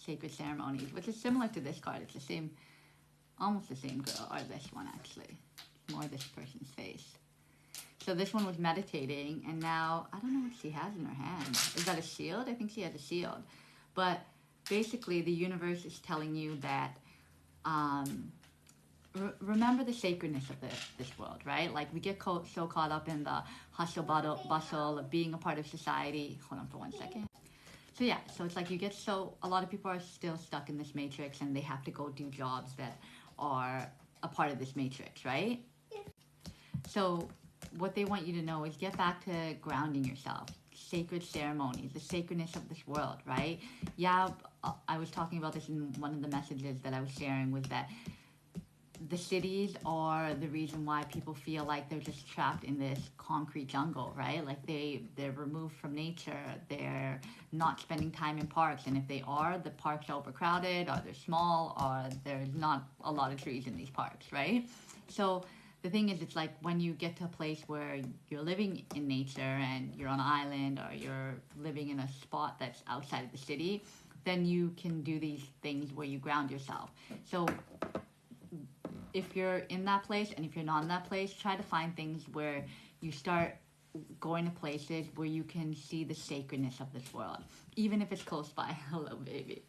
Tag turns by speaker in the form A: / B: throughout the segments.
A: sacred ceremonies, which is similar to this card. It's the same, almost the same girl, or this one actually. More this person's face. So this one was meditating, and now I don't know what she has in her hand. Is that a shield? I think she has a shield. But basically, the universe is telling you that remember the sacredness of this world, right? Like we get so caught up in the hustle bustle of being a part of society. Hold on for 1 second. So yeah, so it's like a lot of people are still stuck in this matrix, and they have to go do jobs that are a part of this matrix, right? So what they want you to know is get back to grounding yourself. Sacred ceremonies, the sacredness of this world, right? Yeah, I was talking about this in one of the messages that I was sharing, was that the cities are the reason why people feel like they're just trapped in this concrete jungle, right? Like they're removed from nature, they're not spending time in parks, and if they are, the parks are overcrowded, or they're small, or there's not a lot of trees in these parks, right? So the thing is, it's like when you get to a place where you're living in nature and you're on an island, or you're living in a spot that's outside of the city, then you can do these things where you ground yourself. So if you're in that place, and if you're not in that place, try to find things where you start going to places where you can see the sacredness of this world. Even if it's close by. Hello, baby.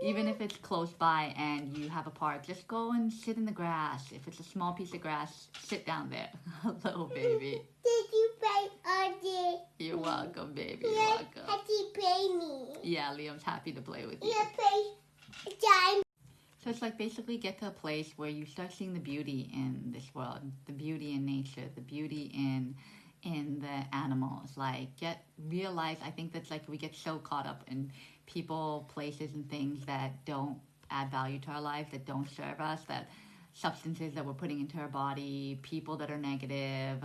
A: Even if it's close by and you have a park, just go and sit in the grass. If it's a small piece of grass, sit down there. Hello, baby.
B: Did you play all day?
A: You're welcome, baby. You're welcome.
B: Happy play me.
A: Yeah, Liam's happy to play with you.
B: Yeah, play time.
A: So it's like basically get to a place where you start seeing the beauty in this world, the beauty in nature, the beauty in the animals. Like realize, I think that's like we get so caught up in people, places, and things that don't add value to our lives, that don't serve us, that substances that we're putting into our body, people that are negative,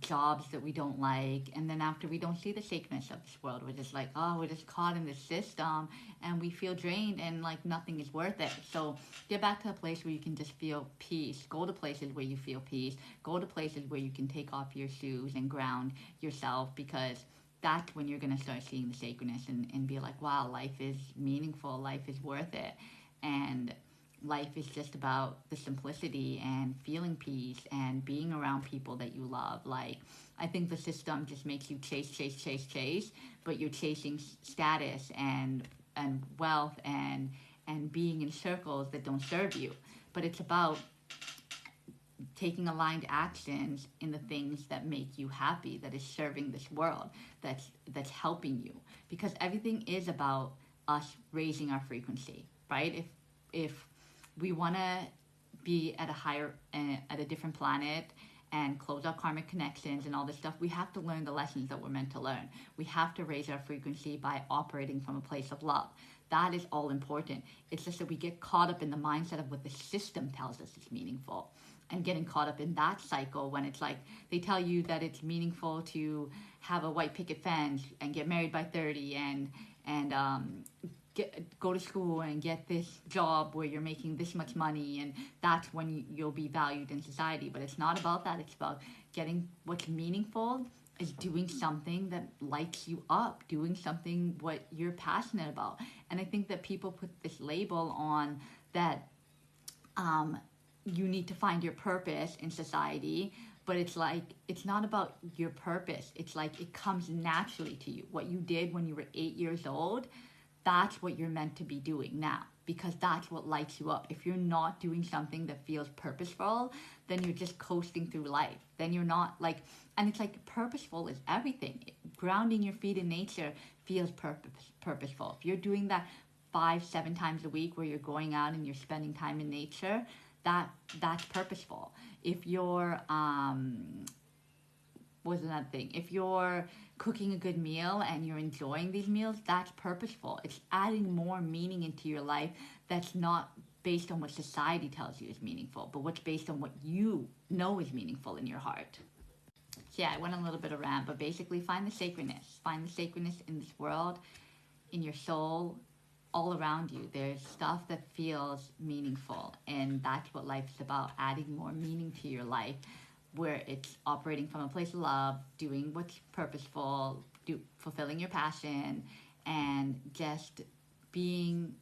A: jobs that we don't like, and then after we don't see the sacredness of this world, we're just like, oh, we're just caught in this system, and we feel drained, and like nothing is worth it. So get back to a place where you can just feel peace. Go to places where you feel peace. Go to places where you can take off your shoes and ground yourself, because that's when you're going to start seeing the sacredness and be like, wow, life is meaningful, life is worth it. And life is just about the simplicity and feeling peace and being around people that you love. Like, I think the system just makes you chase, but you're chasing status and wealth and being in circles that don't serve you. But it's about taking aligned actions in the things that make you happy, that is serving this world, that's helping you. Because everything is about us raising our frequency, right? If we want to be at a different planet and close our karmic connections and all this stuff, we have to learn the lessons that we're meant to learn. We have to raise our frequency by operating from a place of love. That is all important. It's just that we get caught up in the mindset of what the system tells us is meaningful, and getting caught up in that cycle when it's like they tell you that it's meaningful to have a white picket fence and get married by 30 and go to school and get this job where you're making this much money, and that's when you'll be valued in society. But it's not about that. It's about getting what's meaningful is doing something that lights you up, doing something what you're passionate about. And I think that people put this label on that you need to find your purpose in society, but it's like, it's not about your purpose. It's like it comes naturally to you. What you did when you were 8 years old, that's what you're meant to be doing now, because that's what lights you up. If you're not doing something that feels purposeful, then you're just coasting through life. Then you're not like, and it's like purposeful is everything. Grounding your feet in nature feels purposeful. If you're doing that 5-7 times a week where you're going out and you're spending time in nature, that's purposeful. If you're what's another thing? If you're cooking a good meal and you're enjoying these meals, that's purposeful. It's adding more meaning into your life that's not based on what society tells you is meaningful, but what's based on what you know is meaningful in your heart. So yeah, I went on a little bit of rant, but basically find the sacredness. Find the sacredness in this world, in your soul, all around you. There's stuff that feels meaningful, and that's what life is about, adding more meaning to your life, where it's operating from a place of love, doing what's purposeful, fulfilling your passion, and just being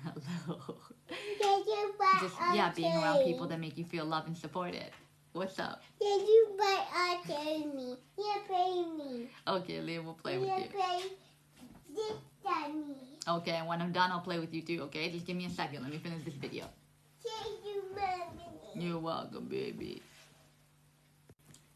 A: hello.
B: Did you buy
A: Just
B: a
A: being around
B: tree?
A: people that make you feel loved and supported. What's up?
B: Did you buy a tree me? You play me.
A: Okay, Liam will play with
B: You
A: you.
B: play this me.
A: Okay, and when I'm done, I'll play with you too, okay? Just give me a second. Let me finish this video.
B: Thank you, mommy.
A: You're welcome, baby.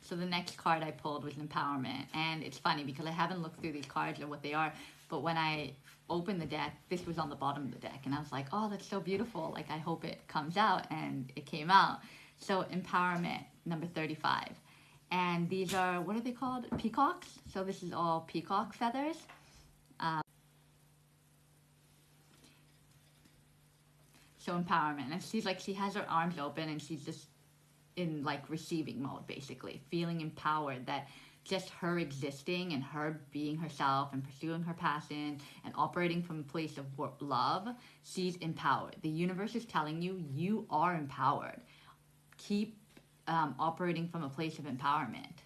A: So the next card I pulled was empowerment. And it's funny because I haven't looked through these cards or what they are. But when I opened the deck, this was on the bottom of the deck. And I was like, oh, that's so beautiful. Like, I hope it comes out. And it came out. So empowerment, number 35. And these are, what are they called? Peacocks. So this is all peacock feathers. So empowerment. And she's like, she has her arms open and she's just in like receiving mode, basically. Feeling empowered that just her existing and her being herself and pursuing her passion and operating from a place of love, she's empowered. The universe is telling you, you are empowered. Keep operating from a place of empowerment.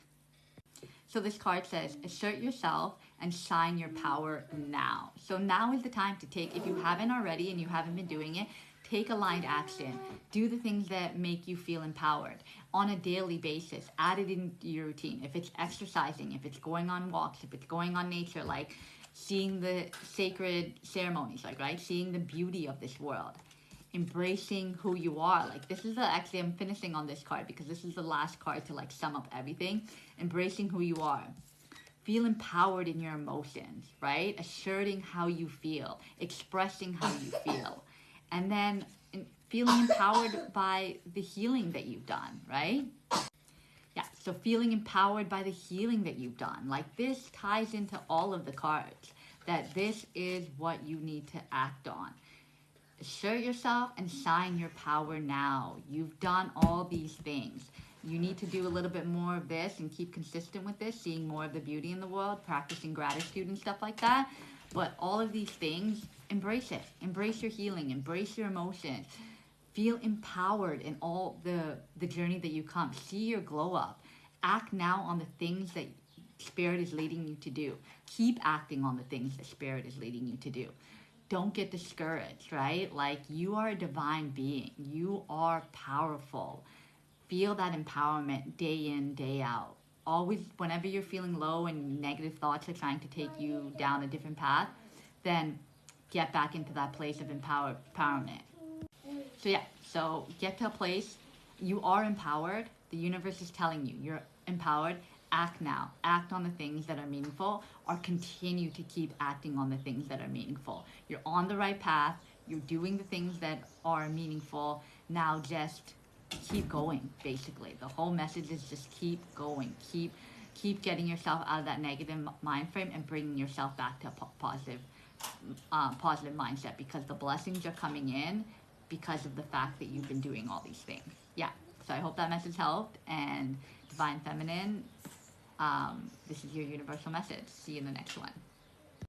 A: So this card says, assert yourself and shine your power now. So now is the time to take, if you haven't already and you haven't been doing it, take aligned action. Do the things that make you feel empowered on a daily basis. Add it into your routine. If it's exercising, if it's going on walks, if it's going on nature, like seeing the sacred ceremonies, like, right? Seeing the beauty of this world. Embracing who you are. Like, this is actually, I'm finishing on this card because this is the last card to like sum up everything. Embracing who you are. Feel empowered in your emotions, right? Asserting how you feel. Expressing how you feel. And then feeling empowered by the healing that you've done, right? Yeah, so feeling empowered by the healing that you've done. Like, this ties into all of the cards, that this is what you need to act on. Assert yourself and shine your power now. You've done all these things. You need to do a little bit more of this and keep consistent with this, seeing more of the beauty in the world, practicing gratitude and stuff like that. But all of these things, embrace it. Embrace your healing. Embrace your emotions. Feel empowered in all the journey that you come. See your glow up. Act now on the things that Spirit is leading you to do. Keep acting on the things that Spirit is leading you to do. Don't get discouraged, right? Like, you are a divine being. You are powerful. Feel that empowerment day in, day out. Always, whenever you're feeling low and negative thoughts are trying to take you down a different path, then get back into that place of empowerment. So yeah, so get to a place, you are empowered. The universe is telling you, you're empowered. Act now. Act on the things that are meaningful, or continue to keep acting on the things that are meaningful. You're on the right path. You're doing the things that are meaningful. Now just keep going, basically. The whole message is just keep going. Keep getting yourself out of that negative mind frame and bringing yourself back to a positive mindset, because the blessings are coming in because of the fact that you've been doing all these things. Yeah, so I hope that message helped. And Divine Feminine, this is your universal message. See you in the next one.